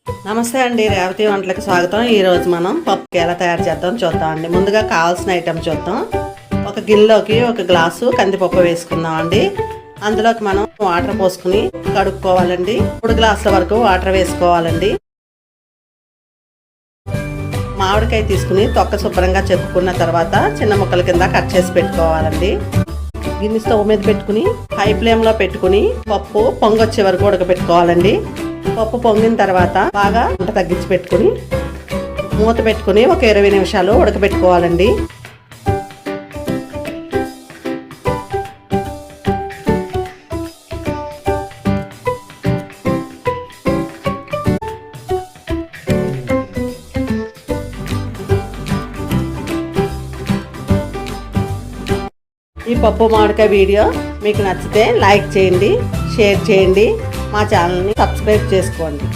నమస్తే అండి, రేవతి వంటలకు స్వాగతం. ఈరోజు మనం పప్పుకి ఎలా తయారు చేద్దాం చూద్దామండి. ముందుగా కావాల్సిన ఐటెం చూద్దాం. ఒక గిన్నెలోకి ఒక గ్లాసు కందిపప్పు వేసుకుందాం అండి. అందులోకి మనం వాటర్ పోసుకుని కడుక్కోవాలండి. 3 గ్లాసుల వరకు వాటర్ వేసుకోవాలండి. మామిడికాయ తీసుకుని తొక్క శుభ్రంగా చెప్పుకున్న తర్వాత చిన్న ముక్కల కింద కట్ చేసి పెట్టుకోవాలండి. గిన్నె స్టవ్ మీద పెట్టుకుని హై ఫ్లేమ్లో పెట్టుకుని పప్పు పొంగొచ్చే వరకు ఉడకపెట్టుకోవాలండి. పప్పు పొంగిన తర్వాత బాగా వంట తగ్గించి పెట్టుకుని మూత పెట్టుకుని ఒక 20 నిమిషాలు ఉడకబెట్టుకోవాలండి. ఈ పప్పు మామిడికాయ వీడియో మీకు నచ్చితే లైక్ చేయండి, షేర్ చేయండి, మా ఛానల్ని సబ్స్క్రైబ్ చేసుకోండి.